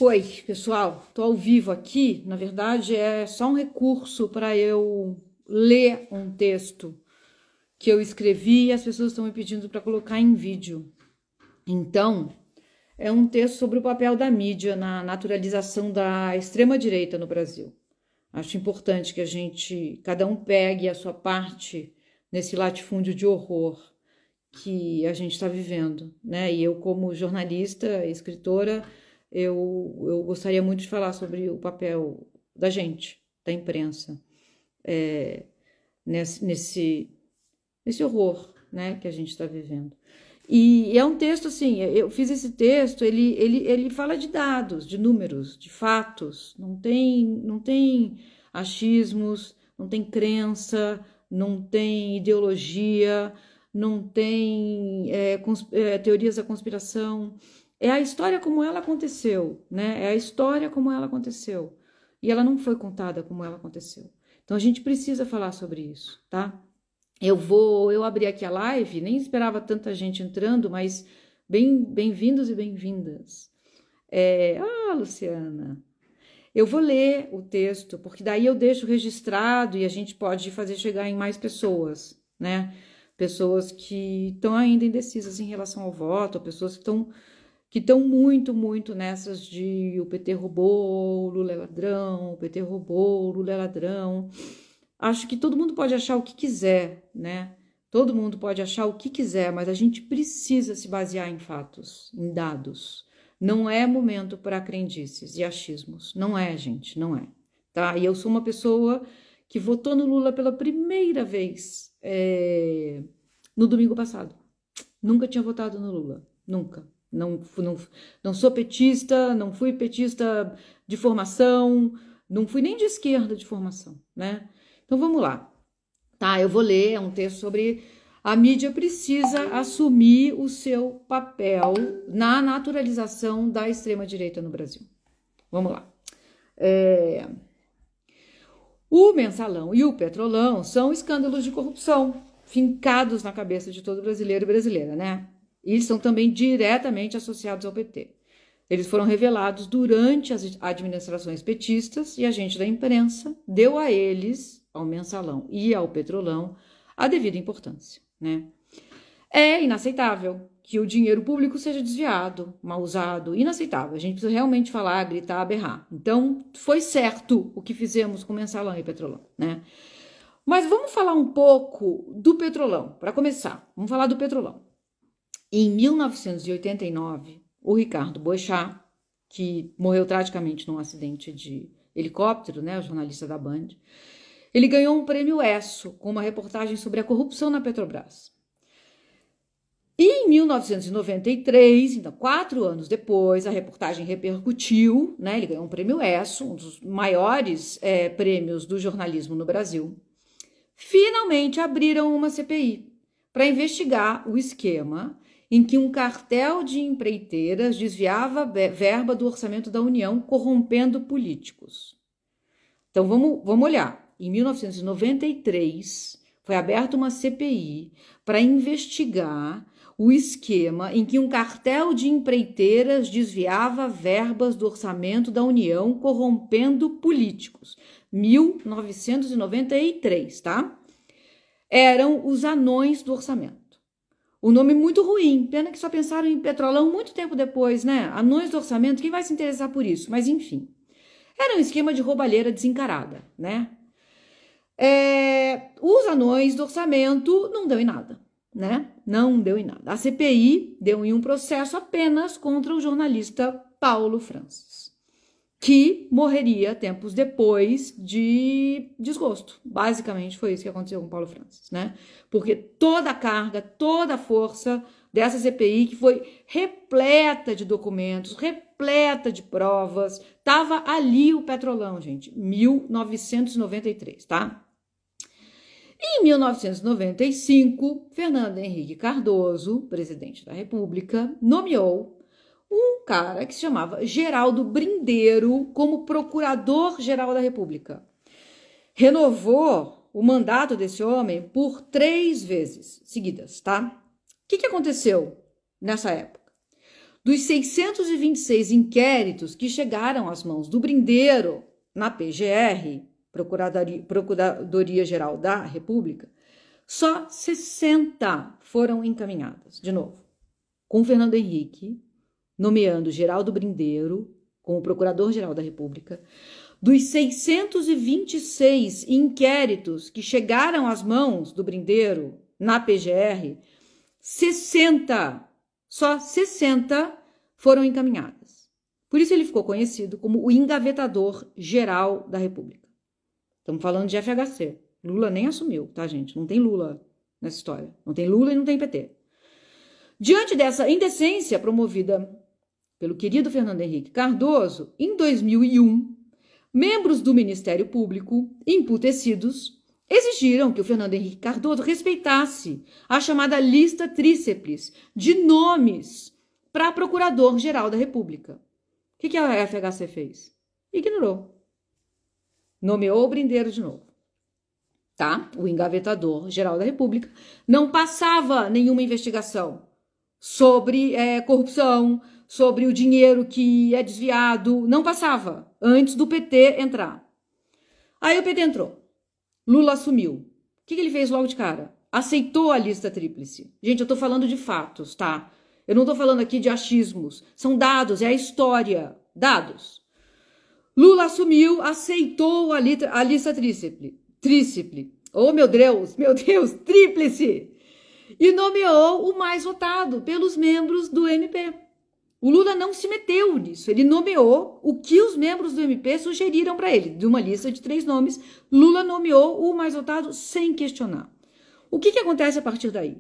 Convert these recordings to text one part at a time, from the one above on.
Oi, pessoal, estou ao vivo aqui. Na verdade, é só um recurso para eu ler um texto que eu escrevi e as pessoas estão me pedindo para colocar em vídeo. Então, é um texto sobre o papel da mídia na naturalização da extrema-direita no Brasil. Acho importante que cada um pegue a sua parte nesse latifúndio de horror que a gente está vivendo, né? E eu, como jornalista, escritora, eu gostaria muito de falar sobre o papel da gente, da imprensa, é, nesse horror, né, que a gente está vivendo. E é um texto assim, eu fiz esse texto, ele fala de dados, de números, de fatos, não tem achismos, não tem crença, não tem ideologia, não tem teorias da conspiração. É a história como ela aconteceu, né? É a história como ela aconteceu. E ela não foi contada como ela aconteceu. Então a gente precisa falar sobre isso, tá? Eu abri aqui a live, nem esperava tanta gente entrando, mas bem-vindos e bem-vindas. Luciana, eu vou ler o texto, porque daí eu deixo registrado e a gente pode fazer chegar em mais pessoas, né? Pessoas que estão ainda indecisas em relação ao voto, pessoas que estão muito nessas de o PT roubou, o Lula é ladrão, o PT roubou, o Lula é ladrão. Acho que todo mundo pode achar o que quiser, né? Todo mundo pode achar o que quiser, mas a gente precisa se basear em fatos, em dados. Não é momento para crendices e achismos. Não é, gente, não é. Tá? E eu sou uma pessoa que votou no Lula pela primeira vez no domingo passado. Nunca tinha votado no Lula. Nunca. Não sou petista, não fui petista de formação, não fui nem de esquerda de formação, né? Então vamos lá, tá? Eu vou ler, é um texto sobre a mídia precisa assumir o seu papel na naturalização da extrema-direita no Brasil. Vamos lá. O Mensalão e o Petrolão são escândalos de corrupção fincados na cabeça de todo brasileiro e brasileira, né? E são também diretamente associados ao PT. Eles foram revelados durante as administrações petistas e a gente da imprensa deu a eles, ao Mensalão e ao Petrolão, a devida importância, né? É inaceitável que o dinheiro público seja desviado, mal usado, inaceitável. A gente precisa realmente falar, gritar, berrar. Então, foi certo o que fizemos com Mensalão e Petrolão, né? Mas vamos falar um pouco do Petrolão, para começar. Vamos falar do Petrolão. Em 1989, o Ricardo Boechat, que morreu tragicamente num acidente de helicóptero, né, o jornalista da Band, ele ganhou um prêmio ESSO com uma reportagem sobre a corrupção na Petrobras. E em 1993, então 4 anos depois, a reportagem repercutiu, né, ele ganhou um prêmio ESSO, um dos maiores prêmios do jornalismo no Brasil. Finalmente abriram uma CPI para investigar o esquema em que um cartel de empreiteiras desviava verba do orçamento da União, corrompendo políticos. Então, vamos olhar. Em 1993, foi aberta uma CPI para investigar o esquema em que um cartel de empreiteiras desviava verbas do orçamento da União, corrompendo políticos. 1993, tá? Eram os anões do orçamento. O nome muito ruim, pena que só pensaram em Petrolão muito tempo depois, né? Anões do orçamento, quem vai se interessar por isso? Mas enfim, era um esquema de roubalheira desencarada, né? Os anões do orçamento não deu em nada, né? Não deu em nada. A CPI deu em um processo apenas contra o jornalista Paulo Francis, que morreria tempos depois de desgosto. Basicamente foi isso que aconteceu com Paulo Francis, né? Porque toda a carga, toda a força dessa CPI, que foi repleta de documentos, repleta de provas, estava ali o Petrolão, gente, 1993, tá? Em 1995, Fernando Henrique Cardoso, presidente da República, nomeou um cara que se chamava Geraldo Brindeiro como procurador-geral da República. Renovou o mandato desse homem por 3 vezes seguidas, tá? O que aconteceu nessa época? Dos 626 inquéritos que chegaram às mãos do Brindeiro na PGR, Procuradoria-Geral da República, só 60 foram encaminhadas. De novo, com Fernando Henrique nomeando Geraldo Brindeiro como Procurador-Geral da República. Dos 626 inquéritos que chegaram às mãos do Brindeiro na PGR, 60, só 60 foram encaminhadas. Por isso ele ficou conhecido como o Engavetador-Geral da República. Estamos falando de FHC. Lula nem assumiu, tá, gente? Não tem Lula nessa história. Não tem Lula e não tem PT. Diante dessa indecência promovida pelo querido Fernando Henrique Cardoso, em 2001, membros do Ministério Público, emputecidos, exigiram que o Fernando Henrique Cardoso respeitasse a chamada lista tríceps de nomes para Procurador-Geral da República. O que a FHC fez? Ignorou. Nomeou o Brindeiro de novo. Tá? O Engavetador-Geral da República não passava nenhuma investigação sobre corrupção, sobre o dinheiro que é desviado, não passava, antes do PT entrar. Aí o PT entrou. Lula assumiu. O que ele fez logo de cara? Aceitou a lista tríplice. Gente, eu tô falando de fatos, tá? Eu não tô falando aqui de achismos. São dados, é a história. Dados. Lula assumiu, aceitou a lista tríplice. Oh, meu Deus, tríplice. E nomeou o mais votado pelos membros do MP. O Lula não se meteu nisso, ele nomeou o que os membros do MP sugeriram para ele. De uma lista de 3 nomes, Lula nomeou o mais votado sem questionar. O que acontece a partir daí?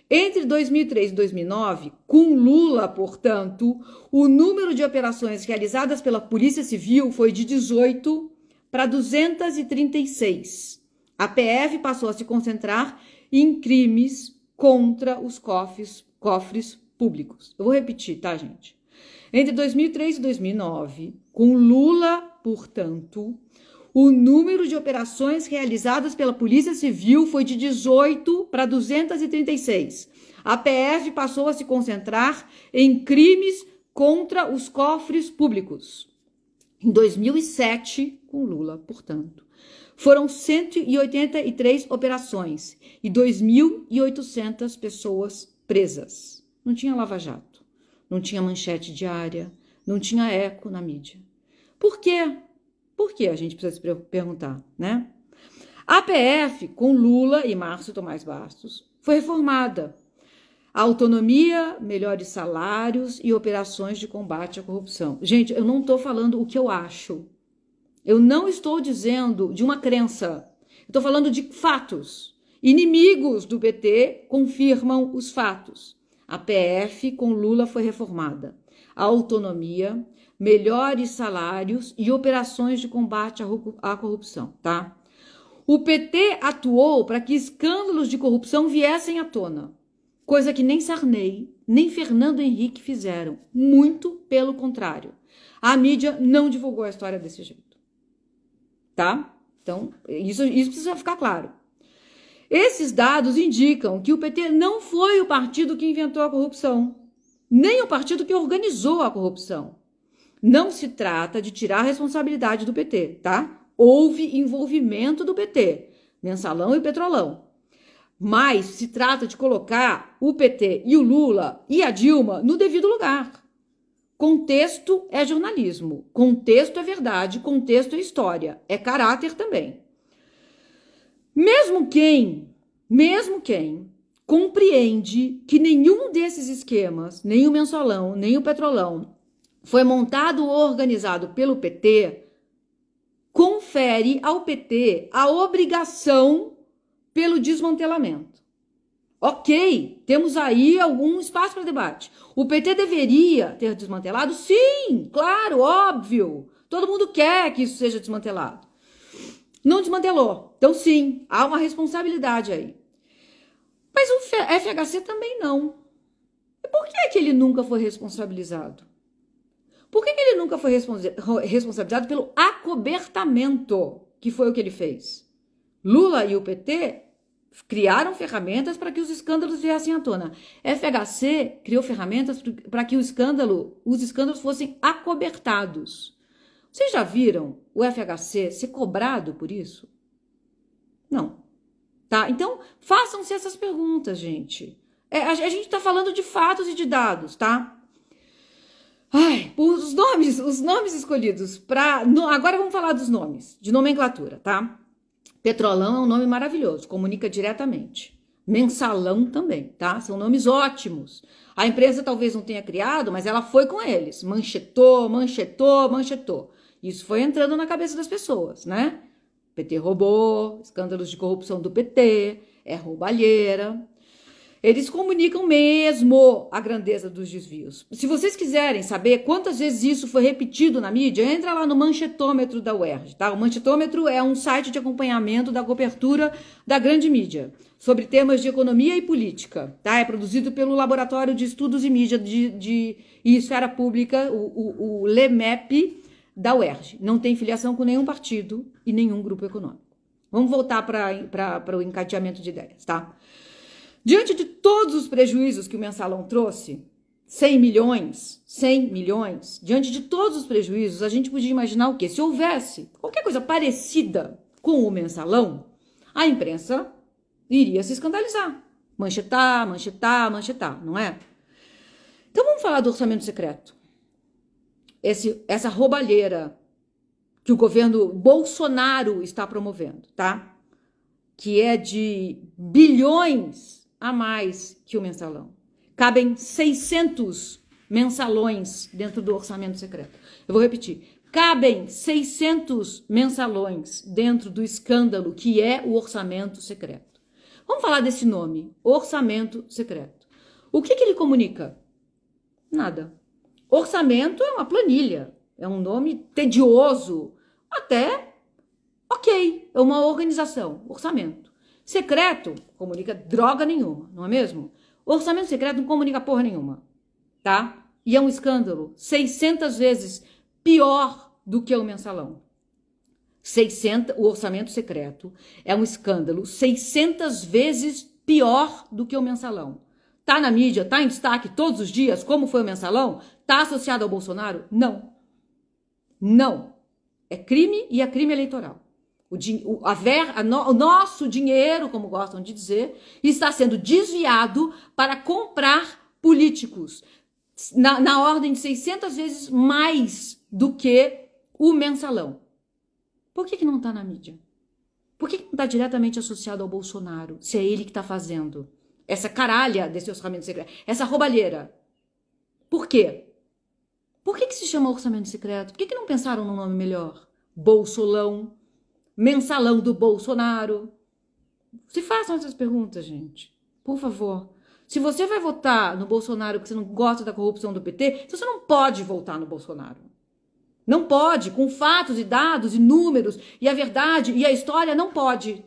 Entre 2003 e 2009, com Lula, portanto, o número de operações realizadas pela Polícia Civil foi de 18 para 236. A PF passou a se concentrar em crimes contra os cofres públicos. Eu vou repetir, tá, gente? Entre 2003 e 2009, com Lula, portanto, o número de operações realizadas pela Polícia Civil foi de 18 para 236. A PF passou a se concentrar em crimes contra os cofres públicos. Em 2007, com Lula, portanto, foram 183 operações e 2.800 pessoas presas. Não tinha lava-jato, não tinha manchete diária, não tinha eco na mídia. Por quê? Por que a gente precisa se perguntar, né? A PF, com Lula e Márcio Tomás Bastos, foi reformada. A autonomia, melhores salários e operações de combate à corrupção. Gente, eu não estou falando o que eu acho. Eu não estou dizendo de uma crença. Eu estou falando de fatos. Inimigos do PT confirmam os fatos. A PF com Lula foi reformada. A autonomia, melhores salários e operações de combate à corrupção, tá? O PT atuou para que escândalos de corrupção viessem à tona, coisa que nem Sarney, nem Fernando Henrique fizeram. Muito pelo contrário. A mídia não divulgou a história desse jeito, tá? Então, isso precisa ficar claro. Esses dados indicam que o PT não foi o partido que inventou a corrupção, nem o partido que organizou a corrupção. Não se trata de tirar a responsabilidade do PT, tá? Houve envolvimento do PT, Mensalão e Petrolão. Mas se trata de colocar o PT e o Lula e a Dilma no devido lugar. Contexto é jornalismo, contexto é verdade, contexto é história, é caráter também. Mesmo quem compreende que nenhum desses esquemas, nem o Mensalão, nem o Petrolão, foi montado ou organizado pelo PT, confere ao PT a obrigação pelo desmantelamento. Ok, temos aí algum espaço para debate. O PT deveria ter desmantelado? Sim, claro, óbvio. Todo mundo quer que isso seja desmantelado. Não desmantelou. Então, sim, há uma responsabilidade aí. Mas o FHC também não. E por que ele nunca foi responsabilizado? Por que ele nunca foi responsabilizado pelo acobertamento, que foi o que ele fez? Lula e o PT criaram ferramentas para que os escândalos viessem à tona. FHC criou ferramentas para que os escândalos fossem acobertados. Vocês já viram o FHC ser cobrado por isso? Não. Tá? Então, façam-se essas perguntas, gente. A gente está falando de fatos e de dados, tá? Ai, os nomes escolhidos para... Agora vamos falar dos nomes, de nomenclatura, tá? Petrolão é um nome maravilhoso, comunica diretamente. Mensalão também, tá? São nomes ótimos. A imprensa talvez não tenha criado, mas ela foi com eles. Manchetou. Isso foi entrando na cabeça das pessoas, né? PT roubou, escândalos de corrupção do PT, é roubalheira. Eles comunicam mesmo a grandeza dos desvios. Se vocês quiserem saber quantas vezes isso foi repetido na mídia, entra lá no manchetômetro da UERJ, tá? O manchetômetro é um site de acompanhamento da cobertura da grande mídia sobre temas de economia e política, tá? É produzido pelo Laboratório de Estudos e Mídia e Esfera Pública, o LEMEP da UERJ. Não tem filiação com nenhum partido e nenhum grupo econômico. Vamos voltar para o encadeamento de ideias, tá? Diante de todos os prejuízos que o Mensalão trouxe, 100 milhões, diante de todos os prejuízos, a gente podia imaginar o quê? Se houvesse qualquer coisa parecida com o Mensalão, a imprensa iria se escandalizar. Manchetar, não é? Então vamos falar do orçamento secreto. Essa roubalheira que o governo Bolsonaro está promovendo, tá? Que é de bilhões a mais que o mensalão. Cabem 600 mensalões dentro do orçamento secreto. Eu vou repetir. Cabem 600 mensalões dentro do escândalo que é o orçamento secreto. Vamos falar desse nome, orçamento secreto. O que ele comunica? Nada. Orçamento é uma planilha, é um nome tedioso, até ok, é uma organização, orçamento. Secreto comunica droga nenhuma, não é mesmo? Orçamento secreto não comunica porra nenhuma, tá? E é um escândalo 600 vezes pior do que o mensalão. O orçamento secreto é um escândalo 600 vezes pior do que o mensalão. Tá na mídia, tá em destaque todos os dias, como foi o mensalão? Tá associado ao Bolsonaro? Não. Não. É crime e é crime eleitoral. O nosso dinheiro, como gostam de dizer, está sendo desviado para comprar políticos na ordem de 600 vezes mais do que o mensalão. Por que não está na mídia? Por que não está diretamente associado ao Bolsonaro, se é ele que está fazendo essa caralha desse orçamento secreto, essa roubalheira? Por quê? Por que se chama orçamento secreto? Por que não pensaram num nome melhor? Bolsolão, mensalão do Bolsonaro. Se façam essas perguntas, gente. Por favor. Se você vai votar no Bolsonaro porque você não gosta da corrupção do PT, você não pode votar no Bolsonaro. Não pode, com fatos e dados e números e a verdade e a história, não pode.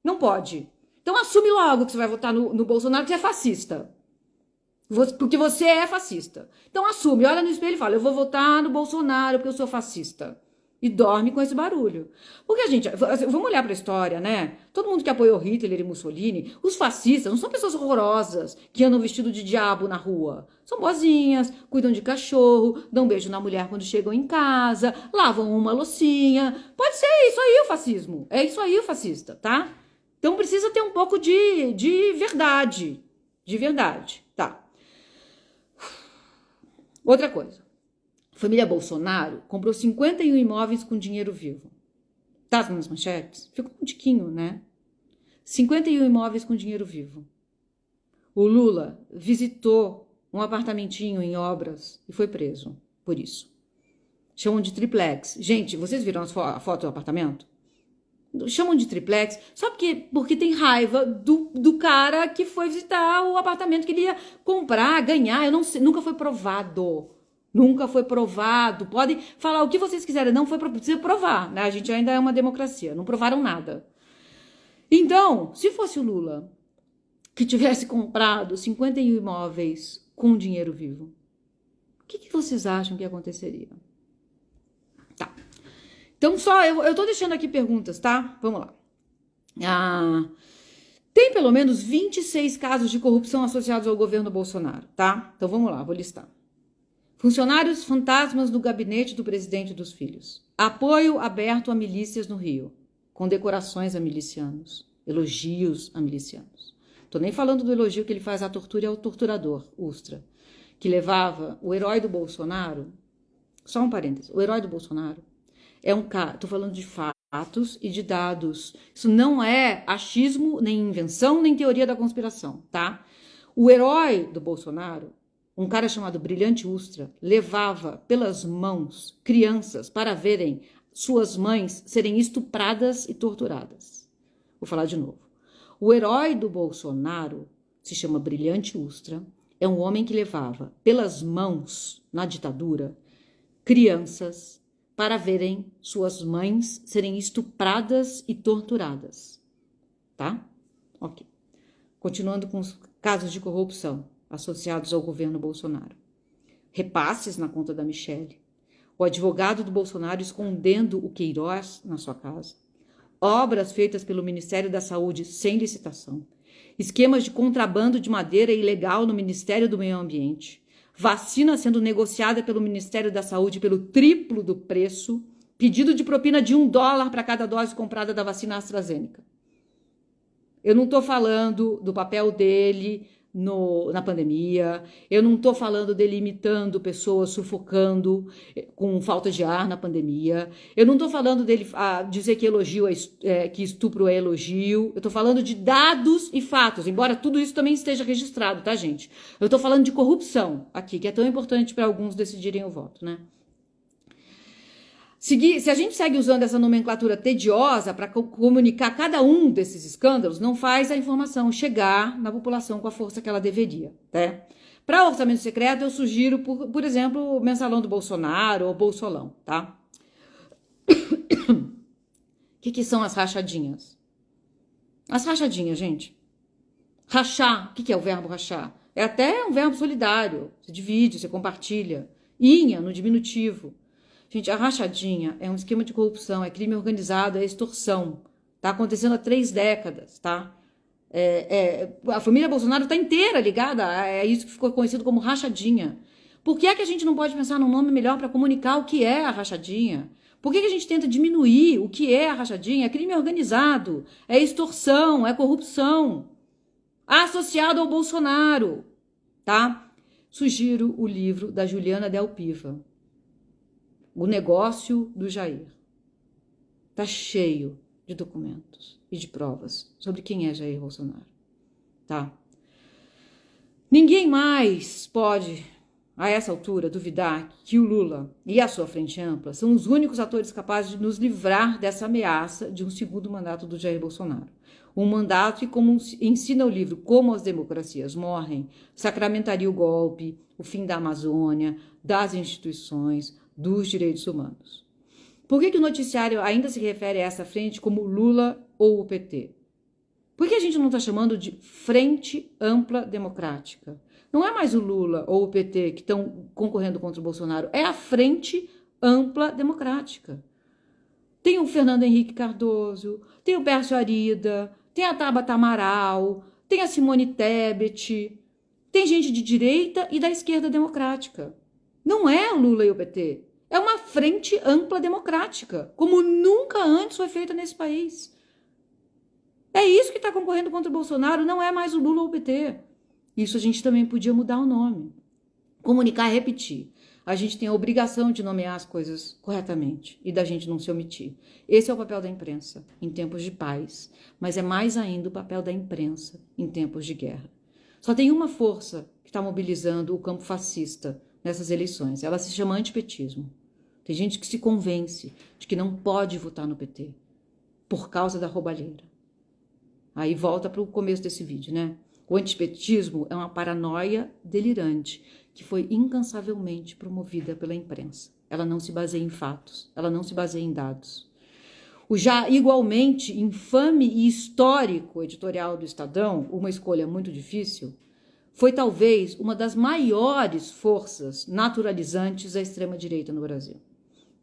Não pode. Então assume logo que você vai votar no Bolsonaro, que você é fascista. Porque você é fascista. Então assume, olha no espelho e fala, eu vou votar no Bolsonaro porque eu sou fascista. E dorme com esse barulho. Porque, gente, vamos olhar para a história, né? Todo mundo que apoiou Hitler e Mussolini, os fascistas não são pessoas horrorosas que andam vestido de diabo na rua. São boazinhas, cuidam de cachorro, dão beijo na mulher quando chegam em casa, lavam uma loucinha. Pode ser isso aí o fascismo. É isso aí o fascista, tá? Então precisa ter um pouco de verdade. De verdade, tá? Outra coisa. A família Bolsonaro comprou 51 imóveis com dinheiro vivo. Tá nas manchetes? Ficou um tiquinho, né? 51 imóveis com dinheiro vivo. O Lula visitou um apartamentinho em obras e foi preso por isso. Chamam de triplex. Gente, vocês viram a foto do apartamento? Chamam de triplex só porque tem raiva do cara que foi visitar o apartamento que ele ia comprar, ganhar. Eu não sei, nunca foi provado. Nunca foi provado. Podem falar o que vocês quiserem, não foi precisa provar, né? A gente ainda é uma democracia, não provaram nada. Então, se fosse o Lula que tivesse comprado 51 imóveis com dinheiro vivo, o que vocês acham que aconteceria? Tá. Então, eu tô deixando aqui perguntas, tá? Vamos lá. Tem pelo menos 26 casos de corrupção associados ao governo Bolsonaro, tá? Então vamos lá, vou listar. Funcionários fantasmas do gabinete do presidente e dos filhos. Apoio aberto a milícias no Rio. Condecorações a milicianos. Elogios a milicianos. Tô nem falando do elogio que ele faz à tortura e ao torturador, Ustra, que levava o herói do Bolsonaro. Só um parênteses. O herói do Bolsonaro é um cara... Tô falando de fatos e de dados. Isso não é achismo, nem invenção, nem teoria da conspiração, tá? O herói do Bolsonaro, um cara chamado Brilhante Ustra, levava pelas mãos crianças para verem suas mães serem estupradas e torturadas. Vou falar de novo. O herói do Bolsonaro se chama Brilhante Ustra, é um homem que levava pelas mãos, na ditadura, crianças para verem suas mães serem estupradas e torturadas. Tá? Ok. Continuando com os casos de corrupção associados ao governo Bolsonaro. Repasses na conta da Michelle. O advogado do Bolsonaro escondendo o Queiroz na sua casa. Obras feitas pelo Ministério da Saúde sem licitação. Esquemas de contrabando de madeira ilegal no Ministério do Meio Ambiente. Vacina sendo negociada pelo Ministério da Saúde pelo triplo do preço. Pedido de propina de $1 para cada dose comprada da vacina AstraZeneca. Eu não estou falando do papel dele na pandemia, eu não estou falando dele imitando pessoas sufocando com falta de ar na pandemia, eu não estou falando dele dizer que elogio que estupro é elogio, eu estou falando de dados e fatos, embora tudo isso também esteja registrado, tá, gente? Eu estou falando de corrupção aqui, que é tão importante para alguns decidirem o voto, né? Se a gente segue usando essa nomenclatura tediosa para comunicar cada um desses escândalos, não faz a informação chegar na população com a força que ela deveria, né? Para orçamento secreto, eu sugiro, por exemplo, o mensalão do Bolsonaro ou Bolsolão, tá? O que são as rachadinhas? As rachadinhas, gente. Rachar, o que é o verbo rachar? É até um verbo solidário. Você divide, você compartilha. Inha, no diminutivo. Gente, a rachadinha é um esquema de corrupção, é crime organizado, é extorsão. Tá acontecendo há 3 décadas, tá? A família Bolsonaro está inteira ligada a isso que ficou conhecido como rachadinha. Por que é que a gente não pode pensar num nome melhor para comunicar o que é a rachadinha? Por que a gente tenta diminuir o que é a rachadinha? É crime organizado, é extorsão, é corrupção. Associado ao Bolsonaro, tá? Sugiro o livro da Juliana Del Piva. O negócio do Jair. Tá cheio de documentos e de provas sobre quem é Jair Bolsonaro, tá? Ninguém mais pode, a essa altura, duvidar que o Lula e a sua frente ampla são os únicos atores capazes de nos livrar dessa ameaça de um segundo mandato do Jair Bolsonaro. Um mandato que, como ensina o livro Como as Democracias Morrem, sacramentaria o golpe, o fim da Amazônia, das instituições, dos direitos humanos. Por que o noticiário ainda se refere a essa frente como Lula ou o PT? Por que a gente não está chamando de Frente Ampla Democrática? Não é mais o Lula ou o PT que estão concorrendo contra o Bolsonaro, é a Frente Ampla Democrática. Tem o Fernando Henrique Cardoso, tem o Pércio Arida, tem a Tabata Amaral, tem a Simone Tebet, tem gente de direita e da esquerda democrática. Não é o Lula e o PT, é uma frente ampla democrática, como nunca antes foi feita nesse país. É isso que está concorrendo contra o Bolsonaro, não é mais o Lula ou o PT. Isso a gente também podia mudar o nome. Comunicar e repetir. A gente tem a obrigação de nomear as coisas corretamente e da gente não se omitir. Esse é o papel da imprensa em tempos de paz, mas é mais ainda o papel da imprensa em tempos de guerra. Só tem uma força que está mobilizando o campo fascista nessas eleições. Ela se chama antipetismo. Tem gente que se convence de que não pode votar no PT por causa da roubalheira. Aí volta para o começo desse vídeo, né? O antipetismo é uma paranoia delirante que foi incansavelmente promovida pela imprensa. Ela não se baseia em fatos, ela não se baseia em dados. O já igualmente infame e histórico editorial do Estadão, Uma Escolha Muito Difícil, foi talvez uma das maiores forças naturalizantes da extrema-direita no Brasil.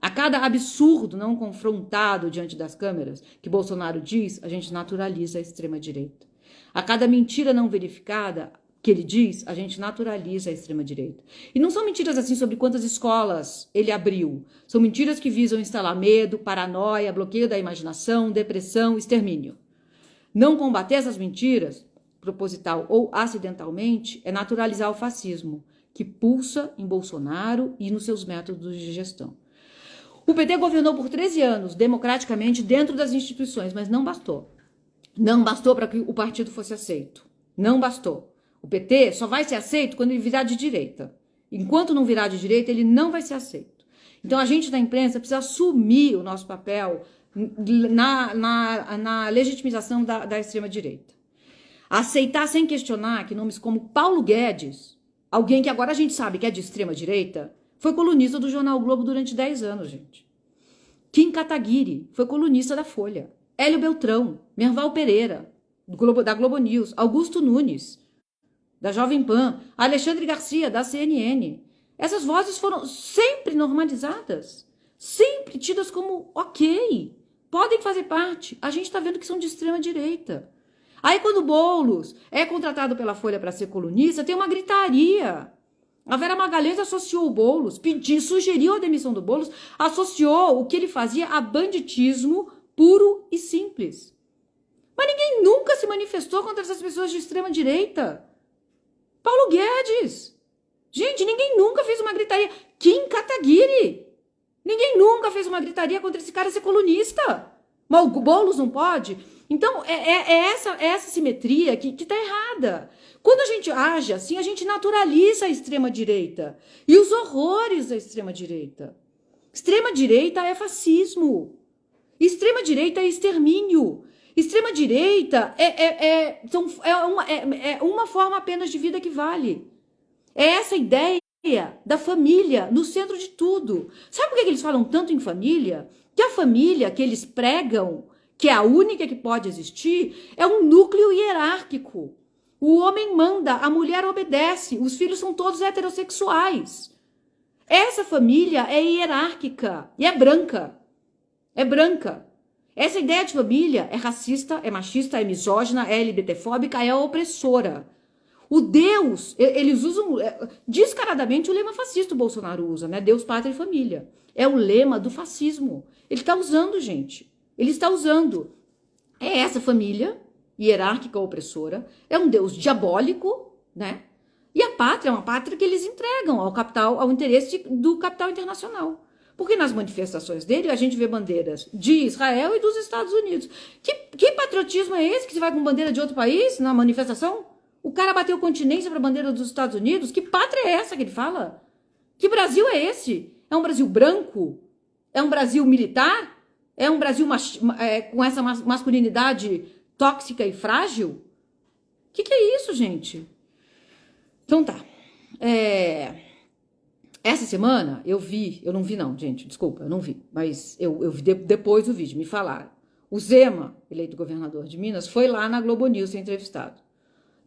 A cada absurdo não confrontado diante das câmeras que Bolsonaro diz, a gente naturaliza a extrema-direita. A cada mentira não verificada, que ele diz, a gente naturaliza a extrema-direita. E não são mentiras assim sobre quantas escolas ele abriu. São mentiras que visam instalar medo, paranoia, bloqueio da imaginação, depressão, extermínio. Não combater essas mentiras, proposital ou acidentalmente, é naturalizar o fascismo, que pulsa em Bolsonaro e nos seus métodos de gestão. O PT governou por 13 anos, democraticamente, dentro das instituições, mas não bastou. Não bastou para que o partido fosse aceito. Não bastou. O PT só vai ser aceito quando ele virar de direita. Enquanto não virar de direita, ele não vai ser aceito. Então, a gente da imprensa precisa assumir o nosso papel na legitimização da extrema-direita. Aceitar sem questionar que nomes como Paulo Guedes, alguém que agora a gente sabe que é de extrema-direita, foi colunista do Jornal o Globo durante 10 anos, gente. Kim Kataguiri foi colunista da Folha. Hélio Beltrão, Merval Pereira, da Globo News, Augusto Nunes, da Jovem Pan, Alexandre Garcia, da CNN. Essas vozes foram sempre normalizadas, sempre tidas como ok, podem fazer parte. A gente está vendo que são de extrema-direita. Aí quando o Boulos é contratado pela Folha para ser colunista, tem uma gritaria. A Vera Magalhães associou o Boulos, sugeriu a demissão do Boulos, associou o que ele fazia a banditismo puro e simples. Mas ninguém nunca se manifestou contra essas pessoas de extrema-direita. Paulo Guedes. Gente, ninguém nunca fez uma gritaria. Kim Kataguiri. Ninguém nunca fez uma gritaria contra esse cara ser colunista. Mas o Boulos não pode? Então, essa simetria que está errada. Quando a gente age assim, a gente naturaliza a extrema-direita e os horrores da extrema-direita. Extrema-direita é fascismo. Extrema-direita é extermínio. Extrema-direita é uma forma apenas de vida que vale. É essa ideia da família no centro de tudo. Sabe por que eles falam tanto em família? Que a família que eles pregam, que é a única que pode existir, é um núcleo hierárquico. O homem manda, a mulher obedece, os filhos são todos heterossexuais. Essa família é hierárquica e é branca. É branca. Essa ideia de família é racista, é machista, é misógina, é LGBTfóbica, é opressora. O Deus, eles usam descaradamente o lema fascista, o Bolsonaro usa, né? Deus, pátria e família. É o lema do fascismo. Ele está usando, gente. Ele está usando. É essa família hierárquica opressora, é um Deus diabólico, né? E a pátria é uma pátria que eles entregam ao capital, ao interesse do capital internacional. Porque nas manifestações dele a gente vê bandeiras de Israel e dos Estados Unidos. Que patriotismo é esse que você vai com bandeira de outro país na manifestação? O cara bateu continência para a bandeira dos Estados Unidos? Que pátria é essa que ele fala? Que Brasil é esse? É um Brasil branco? É um Brasil militar? É um Brasil com essa masculinidade tóxica e frágil? Que é isso, gente? Então tá. Essa semana eu não vi não, gente, desculpa, eu não vi, mas eu vi depois do vídeo, me falaram. O Zema, eleito governador de Minas, foi lá na Globo News ser entrevistado.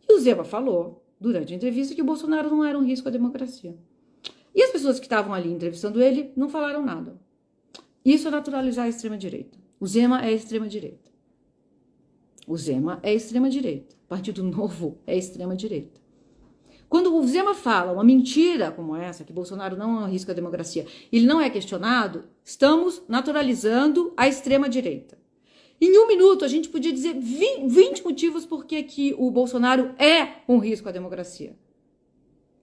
E o Zema falou, durante a entrevista, que o Bolsonaro não era um risco à democracia. E as pessoas que estavam ali entrevistando ele não falaram nada. Isso é naturalizar a extrema-direita. O Zema é extrema-direita. O Zema é extrema-direita. O Partido Novo é extrema-direita. Quando o Zema fala uma mentira como essa, que Bolsonaro não é um risco à democracia, ele não é questionado, estamos naturalizando a extrema-direita. Em um minuto, a gente podia dizer 20 motivos por que o Bolsonaro é um risco à democracia.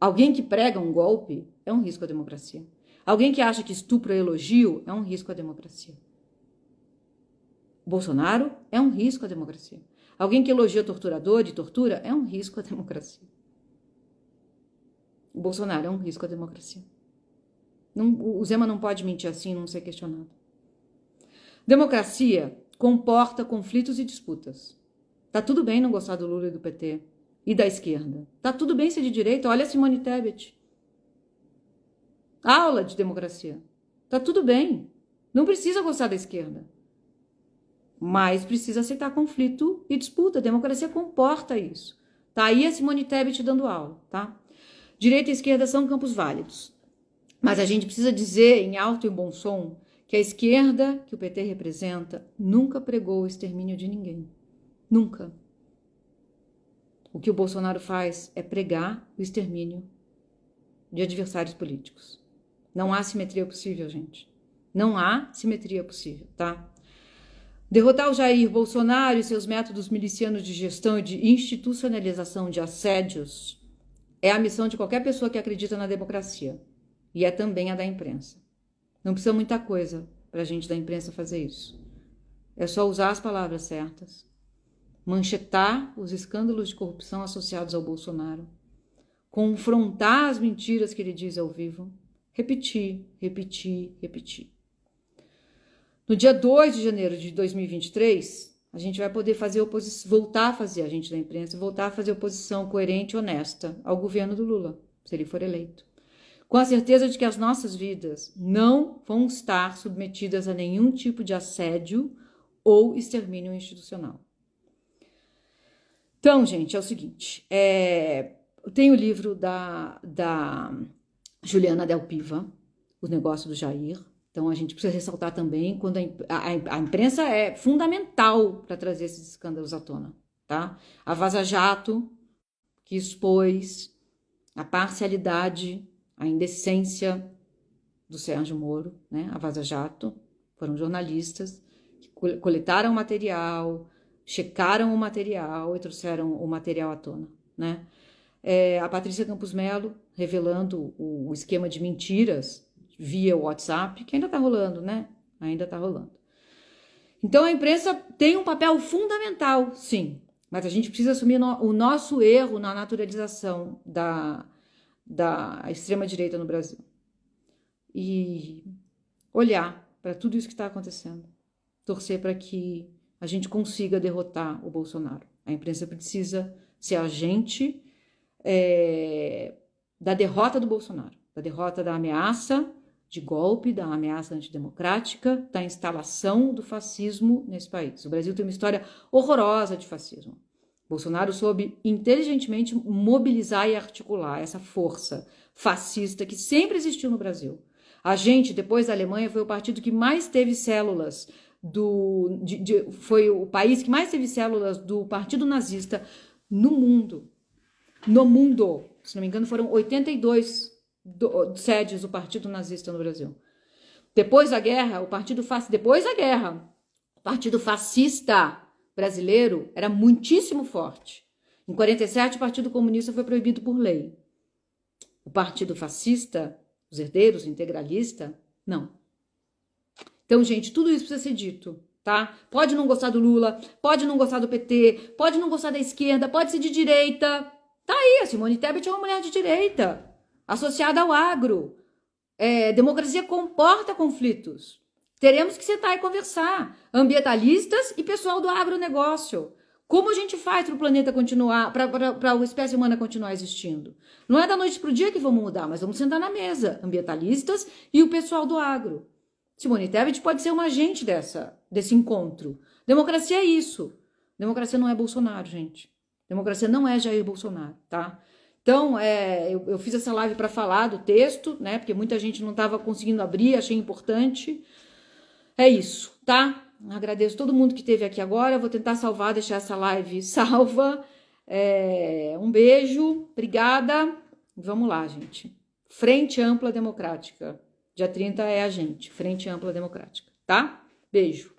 Alguém que prega um golpe é um risco à democracia. Alguém que acha que estupro é elogio é um risco à democracia. Bolsonaro é um risco à democracia. Alguém que elogia torturador e tortura é um risco à democracia. O Bolsonaro é um risco à democracia. O Zema não pode mentir assim e não ser questionado. Democracia comporta conflitos e disputas. Tá tudo bem não gostar do Lula e do PT e da esquerda. Tá tudo bem ser de direita. Olha a Simone Tebet. Aula de democracia. Tá tudo bem. Não precisa gostar da esquerda. Mas precisa aceitar conflito e disputa. A democracia comporta isso. Tá aí a Simone Tebet dando aula, tá? Direita e esquerda são campos válidos. Mas a gente precisa dizer em alto e bom som que a esquerda que o PT representa nunca pregou o extermínio de ninguém. Nunca. O que o Bolsonaro faz é pregar o extermínio de adversários políticos. Não há simetria possível, gente. Não há simetria possível, tá? Derrotar o Jair Bolsonaro e seus métodos milicianos de gestão e de institucionalização de assédios é a missão de qualquer pessoa que acredita na democracia. E é também a da imprensa. Não precisa muita coisa para a gente da imprensa fazer isso. É só usar as palavras certas, manchetar os escândalos de corrupção associados ao Bolsonaro, confrontar as mentiras que ele diz ao vivo, repetir, repetir, repetir. No dia 2 de janeiro de 2023, a gente vai poder fazer voltar a fazer, a gente da imprensa, voltar a fazer oposição coerente e honesta ao governo do Lula, se ele for eleito. Com a certeza de que as nossas vidas não vão estar submetidas a nenhum tipo de assédio ou extermínio institucional. Então, gente, é o seguinte, tem o livro da Juliana Del Piva, O Negócio do Jair. Então, a gente precisa ressaltar também quando a imprensa é fundamental para trazer esses escândalos à tona, tá? A Vaza Jato, que expôs a parcialidade, a indecência do Sérgio Moro, né? A Vaza Jato, foram jornalistas que coletaram o material, checaram o material e trouxeram o material à tona, né? A Patrícia Campos Melo revelando o esquema de mentiras via WhatsApp, que ainda está rolando, né? Ainda está rolando. Então, a imprensa tem um papel fundamental, sim, mas a gente precisa assumir o nosso erro na naturalização da extrema-direita no Brasil. E olhar para tudo isso que está acontecendo. Torcer para que a gente consiga derrotar o Bolsonaro. A imprensa precisa ser agente da derrota do Bolsonaro, da derrota da ameaça de golpe, da ameaça antidemocrática, da instalação do fascismo nesse país. O Brasil tem uma história horrorosa de fascismo. Bolsonaro soube inteligentemente mobilizar e articular essa força fascista que sempre existiu no Brasil. A gente, depois da Alemanha, foi o partido que mais teve células foi o país que mais teve células do Partido Nazista no mundo. No mundo. Se não me engano, foram 82 sedes do Partido Nazista no Brasil. Depois da guerra, o Partido Fascista brasileiro era muitíssimo forte. Em 47, o Partido Comunista foi proibido por lei. O Partido Fascista, os herdeiros, o integralista, não. Então, gente, tudo isso precisa ser dito, tá? Pode não gostar do Lula, pode não gostar do PT, pode não gostar da esquerda, pode ser de direita. Tá aí, a Simone Tebet é uma mulher de direita, associada ao agro. Democracia comporta conflitos. Teremos que sentar e conversar. Ambientalistas e pessoal do agronegócio. Como a gente faz para o planeta continuar, para a espécie humana continuar existindo? Não é da noite para o dia que vamos mudar, mas vamos sentar na mesa. Ambientalistas e o pessoal do agro. Simone Tebet pode ser uma agente desse encontro. Democracia é isso. Democracia não é Bolsonaro, gente. Democracia não é Jair Bolsonaro, tá? Então, eu fiz essa live para falar do texto, né? Porque muita gente não estava conseguindo abrir, achei importante. É isso, tá? Agradeço todo mundo que esteve aqui agora. Vou tentar salvar, deixar essa live salva. Um beijo, obrigada. Vamos lá, gente. Frente Ampla Democrática. Dia 30 é a gente. Frente Ampla Democrática, tá? Beijo.